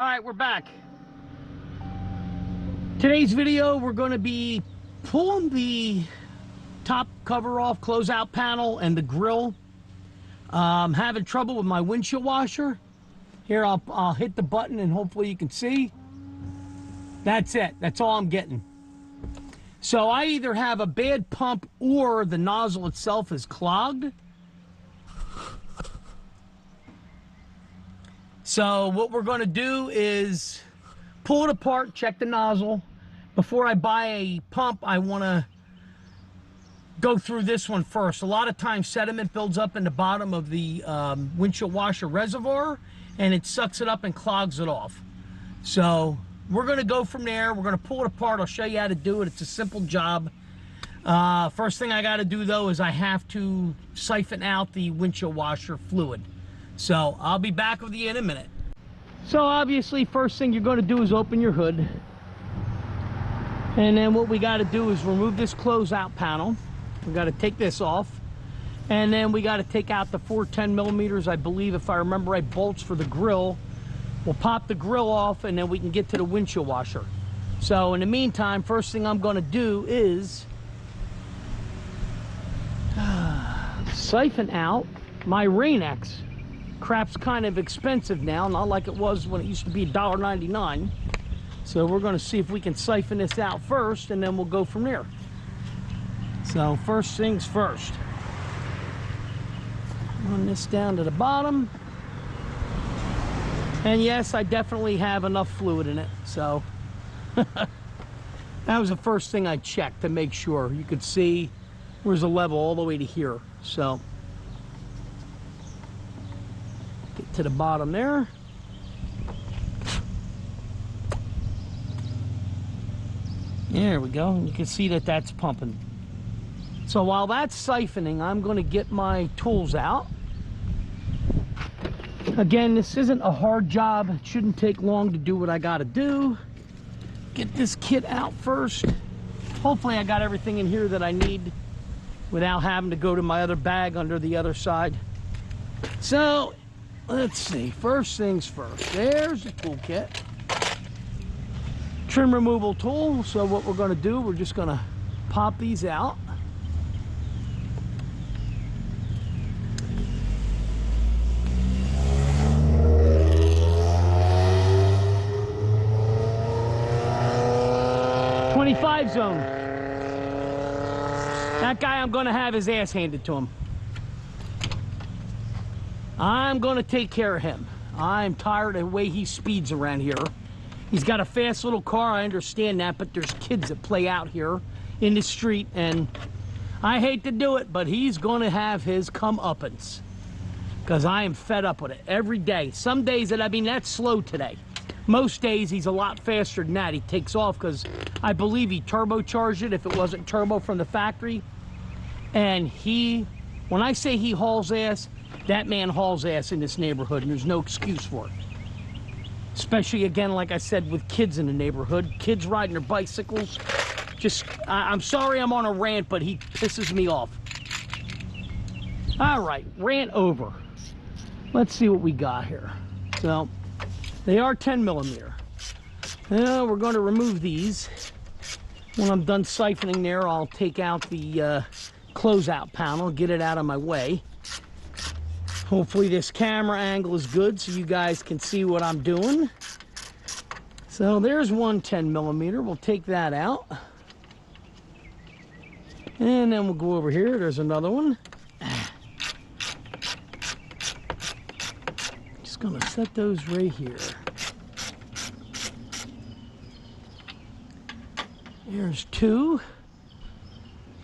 All right, we're back. Today's video, we're going to be pulling the top cover off, closeout panel, and the grill. I'm having trouble with my windshield washer. Here, I'll hit the button and hopefully you can see. That's it. That's all I'm getting. So I either have a bad pump or the nozzle itself is clogged. So what we're going to do is pull it apart, check the nozzle. Before I buy a pump, I want to go through this one first. A lot of times sediment builds up in the bottom of the windshield washer reservoir, and it sucks it up and clogs it off. So we're going to go from there. We're going to pull it apart. I'll show you how to do it. It's a simple job. First thing I got to do, though, is I have to siphon out the windshield washer fluid. So I'll be back with you in a minute. So obviously, first thing you're going to do is open your hood. And then what we got to do is remove this closeout panel. We got to take this off. And then we got to take out the 410 millimeters, I believe, if I remember right, bolts for the grill. We'll pop the grill off and then we can get to the windshield washer. So in the meantime, first thing I'm going to do is siphon out my Rain-X. Crap's kind of expensive now, not like it was when it used to be $1.99. So we're going to see if we can siphon this out first, and then we'll go from there. So first things first. Run this down to the bottom. And yes, I definitely have enough fluid in it. So that was the first thing I checked to make sure. You could see there's a level all the way to here. So get to the bottom there. There we go. You can see that that's pumping. So while that's siphoning, I'm going to get my tools out. Again, this isn't a hard job. It shouldn't take long to do what I got to do. Get this kit out first. Hopefully I got everything in here that I need without having to go to my other bag under the other side. So let's see. First things first. There's the toolkit. Trim removal tool. So what we're going to do, we're just going to pop these out. .25 zone. That guy, I'm going to have his ass handed to him. I'm going to take care of him. I'm tired of the way he speeds around here. He's got a fast little car, I understand that, but there's kids that play out here in the street, and I hate to do it, but he's going to have his comeuppance. Because I am fed up with it every day. Some days that's slow today. Most days he's a lot faster than that. He takes off because I believe he turbocharged it if it wasn't turbo from the factory. And when I say he hauls ass, that man hauls ass in this neighborhood, and there's no excuse for it. Especially, again, like I said, with kids in the neighborhood. Kids riding their bicycles. I'm sorry I'm on a rant, but he pisses me off. All right, rant over. Let's see what we got here. So, they are 10 millimeter. Now, we're going to remove these. When I'm done siphoning there, I'll take out the closeout panel, get it out of my way. Hopefully this camera angle is good so you guys can see what I'm doing. So there's one 10 millimeter. We'll take that out. And then we'll go over here. There's another one. Just gonna set those right here. There's two.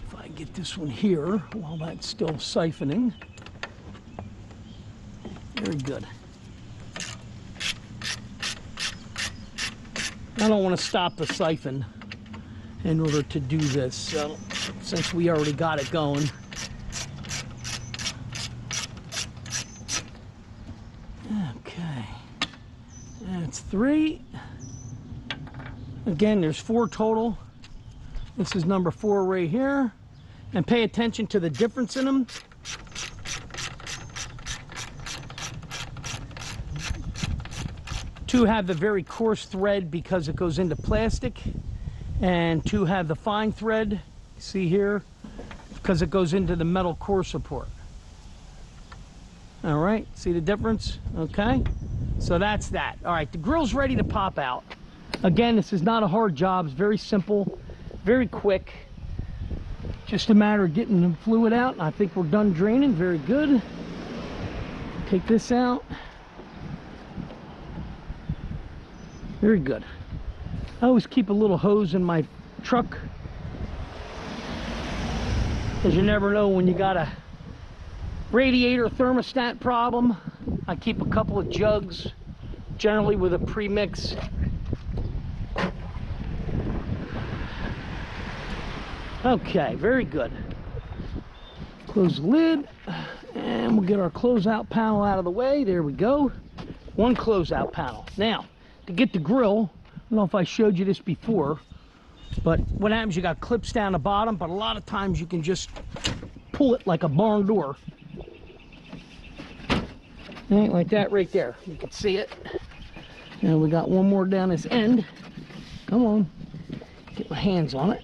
If I get this one here while that's still siphoning. Very good. I don't want to stop the siphon in order to do this, so since we already got it going. Okay. That's 3. Again, there's 4 total. This is number 4 right here. And pay attention to the difference in them. Two have the very coarse thread because it goes into plastic, and two have the fine thread, see here, because it goes into the metal core support. All right, see the difference? Okay, so that's that. All right, the grill's ready to pop out. Again, this is not a hard job. It's very simple, very quick. Just a matter of getting the fluid out. I think we're done draining. Very good. Take this out. Very good. I always keep a little hose in my truck, because you never know when you got a radiator thermostat problem. I keep a couple of jugs, generally with a premix. Okay, very good. Close the lid, and we'll get our closeout panel out of the way. There we go. One closeout panel. Now, to get the grill, I don't know if I showed you this before, but what happens, you got clips down the bottom, but a lot of times you can just pull it like a barn door. Like that right there. You can see it. And we got one more down this end. Come on. Get my hands on it.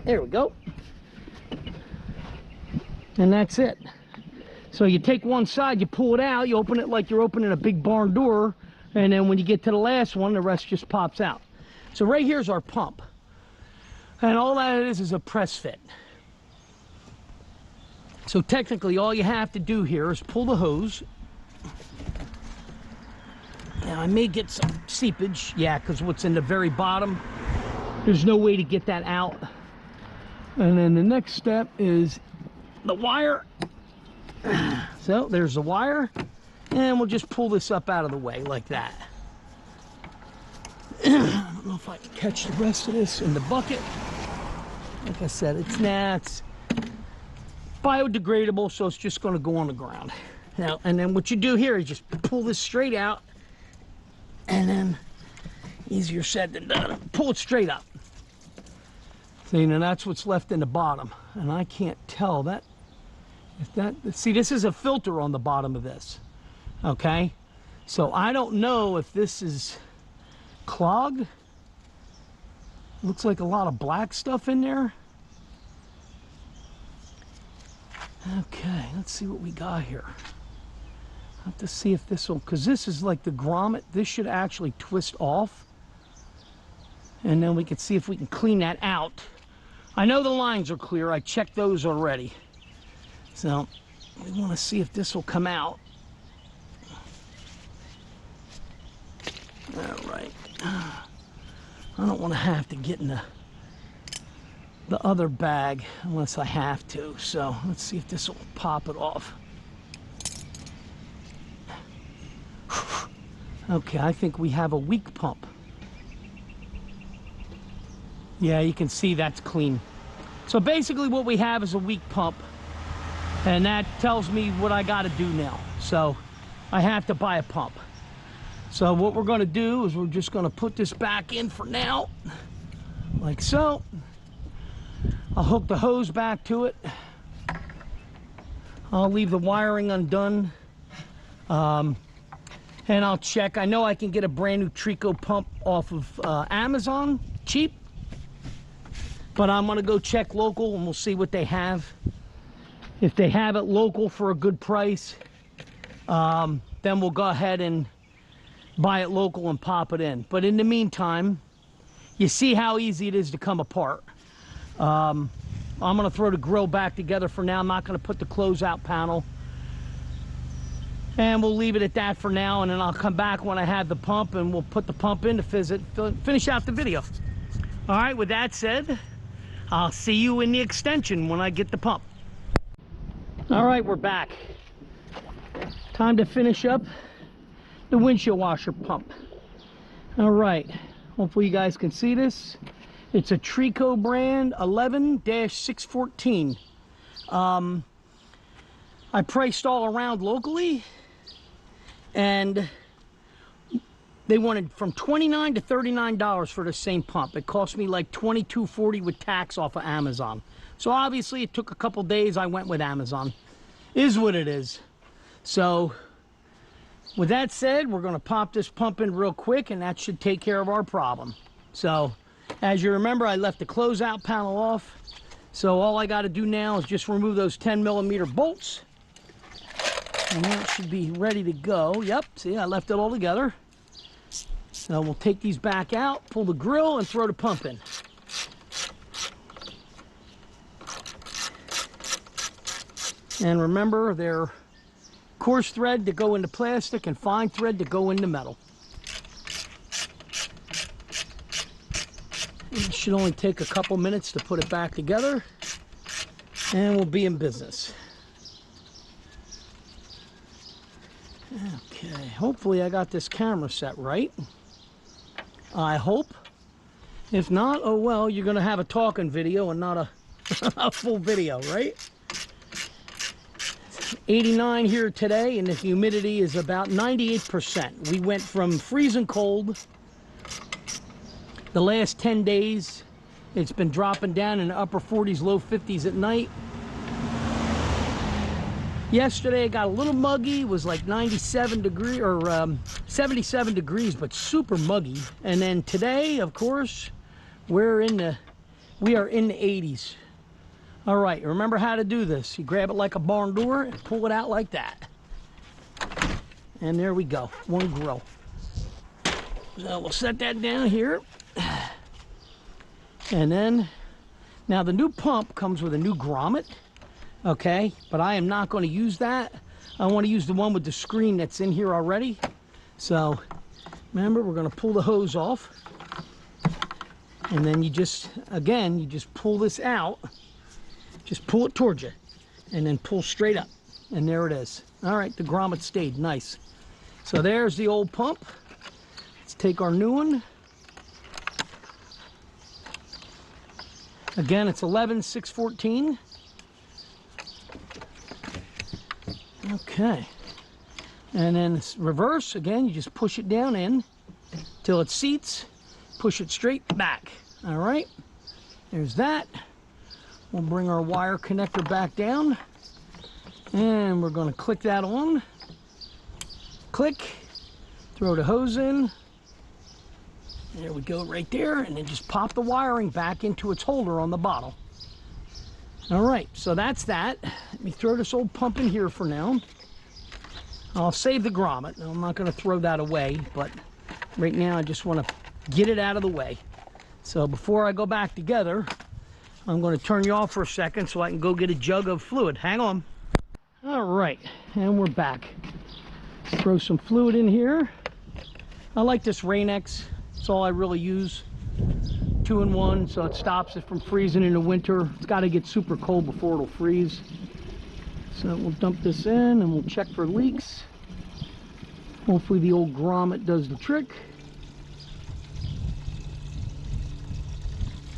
There we go. And that's it. So you take one side, you pull it out, you open it like you're opening a big barn door, and then when you get to the last one, the rest just pops out. So right here's our pump. And all that is a press fit. So technically all you have to do here is pull the hose. Now I may get some seepage, yeah, because what's in the very bottom, there's no way to get that out. And then the next step is the wire. So there's the wire, and we'll just pull this up out of the way like that. I don't know if I can catch the rest of this in the bucket. Like I said, it's biodegradable, so it's just going to go on the ground. Now, and then what you do here is just pull this straight out, and then easier said than done. Pull it straight up. So, you know, that's what's left in the bottom, and I can't tell that. See, this is a filter on the bottom of this. Okay, so I don't know if this is clogged. Looks like a lot of black stuff in there. Okay, let's see what we got here. I have to see if this will, because this is like the grommet. This should actually twist off, and then we can see if we can clean that out. I know the lines are clear. I checked those already. So we want to see if this will come out. All right. I don't want to have to get in the other bag unless I have to. So let's see if this will pop it off. Okay, I think we have a weak pump. Yeah, you can see that's clean. So basically what we have is a weak pump, and that tells me what I got to do now. So I have to buy a pump. So what we're going to do is we're just going to put this back in for now, like so. I'll hook the hose back to it. I'll leave the wiring undone. And I'll check. I know I can get a brand new Trico pump off of Amazon, cheap. But I'm going to go check local, and we'll see what they have. If they have it local for a good price, then we'll go ahead and buy it local and pop it in. But in the meantime, you see how easy it is to come apart. I'm going to throw the grill back together for now. I'm not going to put the closeout panel. And we'll leave it at that for now, and then I'll come back when I have the pump, and we'll put the pump in to finish out the video. All right, with that said, I'll see you in the extension when I get the pump. All right, we're back. Time to finish up the windshield washer pump. All right, hopefully you guys can see this. It's a Trico brand 11-614. I priced all around locally, and they wanted from $29 to $39 for the same pump. It cost me like $22.40 with tax off of Amazon. So obviously it took a couple days. I went with Amazon. Is what it is. So with that said, we're going to pop this pump in real quick, and that should take care of our problem. So, as you remember, I left the closeout panel off. So all I got to do now is just remove those 10mm bolts. And that should be ready to go. Yep, see, I left it all together. So we'll take these back out, pull the grill, and throw the pump in. And remember, they're coarse thread to go into plastic and fine thread to go into metal. It should only take a couple minutes to put it back together, and we'll be in business. Okay, hopefully I got this camera set right. I hope. If not, oh well, you're going to have a talking video and not a full video, right? 89 here today, and the humidity is about 98%. We went from freezing cold. The last 10 days, it's been dropping down in the upper 40s, low 50s at night. Yesterday, it got a little muggy. It was like 97 degrees or 77 degrees, but super muggy. And then today, of course, we are in the 80s. All right, remember how to do this. You grab it like a barn door and pull it out like that. And there we go, one grill. So we'll set that down here. And then, now the new pump comes with a new grommet, okay? But I am not going to use that. I want to use the one with the screen that's in here already. So, remember, we're going to pull the hose off. And then you just, again, you just pull this out. Just pull it towards you, and then pull straight up, and there it is. All right, the grommet stayed, nice. So there's the old pump. Let's take our new one. Again, it's 11/614. Okay, and then reverse, again, you just push it down in till it seats, push it straight back. All right, there's that. We'll bring our wire connector back down, and we're going to click that on. Click, throw the hose in. There we go, right there, and then just pop the wiring back into its holder on the bottle. All right, so that's that. Let me throw this old pump in here for now. I'll save the grommet. I'm not going to throw that away, but right now I just want to get it out of the way. So before I go back together, I'm going to turn you off for a second so I can go get a jug of fluid. Hang on. All right, and we're back. Throw some fluid in here. I like this Rain-X. It's all I really use. 2-in-1, so it stops it from freezing in the winter. It's got to get super cold before it'll freeze. So we'll dump this in and we'll check for leaks. Hopefully the old grommet does the trick.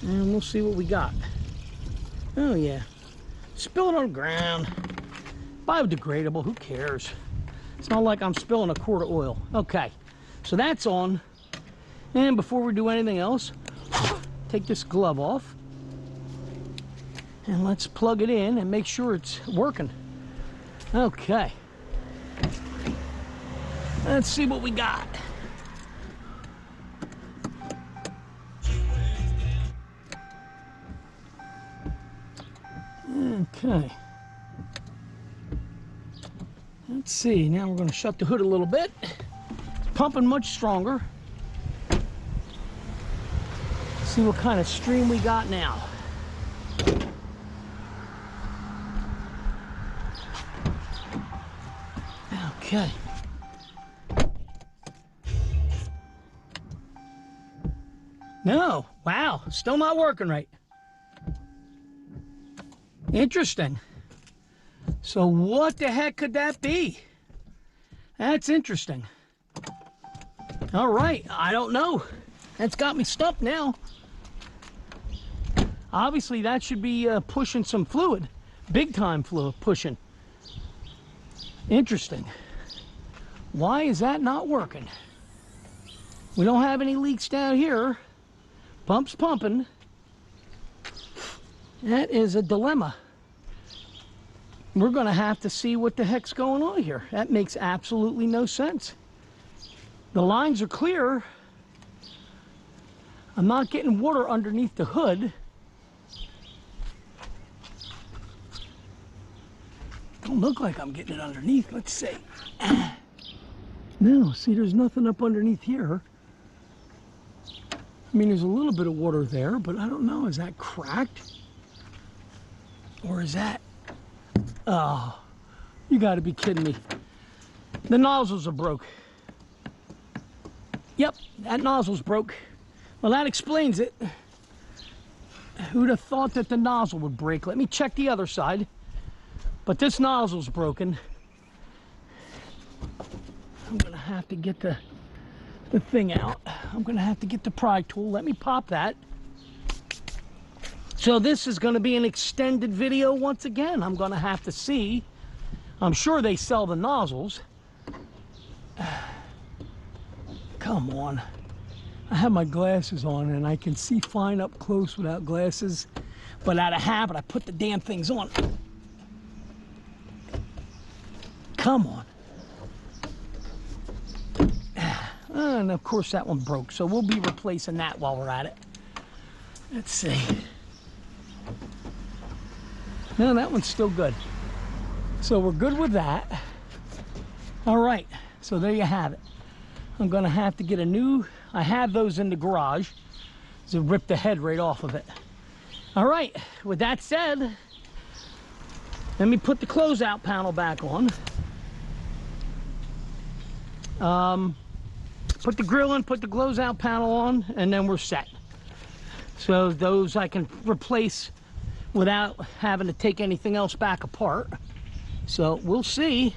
And we'll see what we got. Oh yeah, spill it on the ground. Biodegradable, who cares? It's not like I'm spilling a quart of oil. Okay, so that's on. And before we do anything else, take this glove off. And let's plug it in and make sure it's working. Okay. Let's see what we got. Okay. Let's see, now we're going to shut the hood a little bit. It's pumping much stronger. See what kind of stream we got now. Okay. No, wow, still not working right. Interesting. So what the heck could that be? That's interesting. All right, I don't know. That's got me stumped now. Obviously that should be pushing some fluid. Big time fluid pushing. Interesting. Why is that not working? We don't have any leaks down here. Pump's pumping. That is a dilemma. we're going to have to see what the heck's going on here. That makes absolutely no sense. The lines are clear. I'm not getting water underneath the hood. Don't look like I'm getting it underneath. Let's see. No, see, there's nothing up underneath here. I mean, there's a little bit of water there, but I don't know. Is that cracked? Or is that... Oh, you got to be kidding me. The nozzles are broke. Yep, that nozzle's broke. Well, that explains it. Who'd have thought that the nozzle would break? Let me check the other side. But this nozzle's broken. I'm gonna have to get the thing out. I'm gonna have to get the pry tool. Let me pop that. So this is gonna be an extended video once again. I'm gonna have to see. I'm sure they sell the nozzles. Come on. I have my glasses on and I can see fine up close without glasses. But out of habit, I put the damn things on. Come on. And of course that one broke, so we'll be replacing that while we're at it. Let's see. No, that one's still good. So we're good with that. All right, so there you have it. I'm gonna have to get a new, I have those in the garage, to rip the head right off of it. All right, with that said, let me put the closeout panel back on. Put the grill in, put the closeout panel on, and then we're set. So those I can replace without having to take anything else back apart. So we'll see.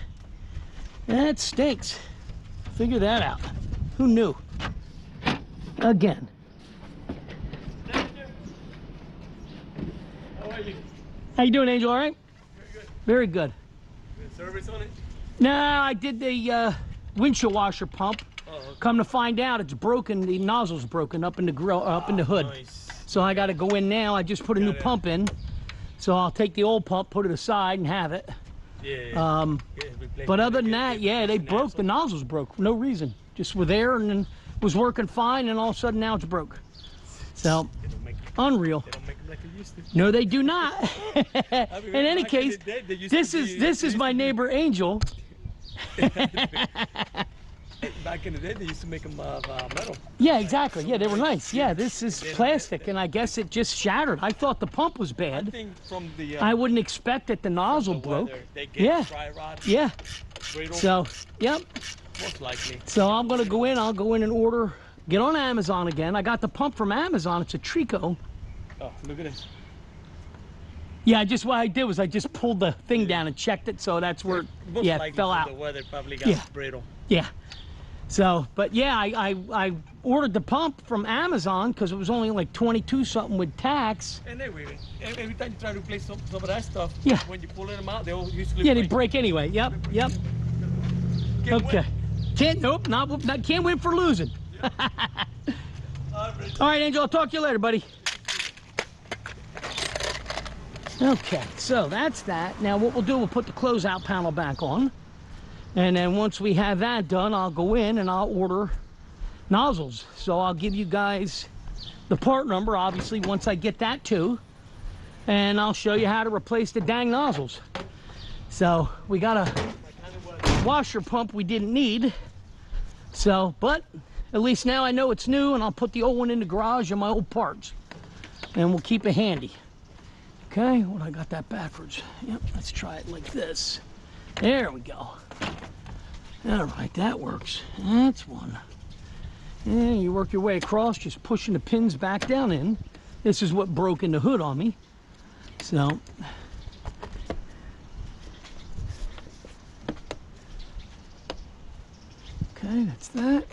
That stinks. Figure that out. Who knew? Again. How are you? How you doing, Angel? All right? Very good. Very good. Good service on it? No, I did the windshield washer pump. Oh, okay. Come to find out, it's broken. The nozzle's broken up in the grill, up in the hood. Nice. So I got to go in now. I just put a new pump in. So I'll take the old pump, put it aside, and have it. Yeah. But other than that, yeah, they broke. The nozzles broke for no reason. Just were there and then was working fine, and all of a sudden now it's broke. So, unreal. They don't make them like they used to. No, they do not. I In mean, any back in case, the day, they used this to is be- this they is used my to be- neighbor Angel. Back in the day, they used to make them metal. Yeah, exactly. Yeah, they were nice. Yeah, this is plastic, and I guess it just shattered. I thought the pump was I bad. think from the I wouldn't expect that the nozzle the broke. weather, they get Yeah. dry rot. Yeah. Brittle, So, yep. most likely. So I'm gonna go in. I'll go in and order. Get on Amazon again. I got the pump from Amazon. It's a Trico. Oh, look at this. Yeah, just what I did was I just pulled the thing down and checked it. So that's where, Most yeah, likely it fell from out. The weather probably got Yeah. brittle. Yeah. So, but yeah, I ordered the pump from Amazon because it was only like 22 something with tax. And anyway, every time you try to replace some of that stuff, Yeah. when you pull them out, they all usually Yeah, they break anyway. Yep, yep. Can't Okay. win. Can't, nope, not can't win for losing. All right, Angel, I'll talk to you later, buddy. Okay, so that's that. Now what we'll do, we'll put the closeout panel back on. And then once we have that done, I'll go in and I'll order nozzles. So I'll give you guys the part number, obviously, once I get that too. And I'll show you how to replace the dang nozzles. So we got a washer pump we didn't need. So, but at least now I know it's new, and I'll put the old one in the garage and my old parts. And we'll keep it handy. Okay, well, I got that backwards. Yep, let's try it like this. There we go. All right, that works. That's one. And you work your way across, just pushing the pins back down in. This is what broke in the hood on me. So, okay, that's that.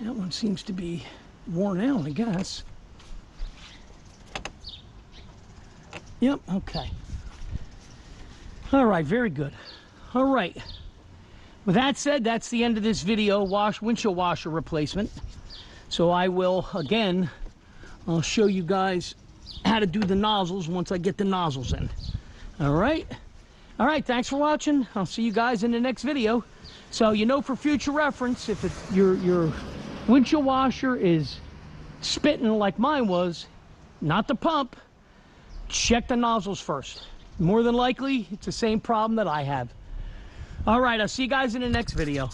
That one seems to be worn out, I guess. Yep, okay. All right, very good. All right. With that said, that's the end of this video, windshield washer replacement. So I will, again, I'll show you guys how to do the nozzles once I get the nozzles in. All right. All right, thanks for watching. I'll see you guys in the next video. So you know, for future reference, if it's your windshield washer is spitting like mine was, not the pump, check the nozzles first. More than likely, it's the same problem that I have. All right, I'll see you guys in the next video.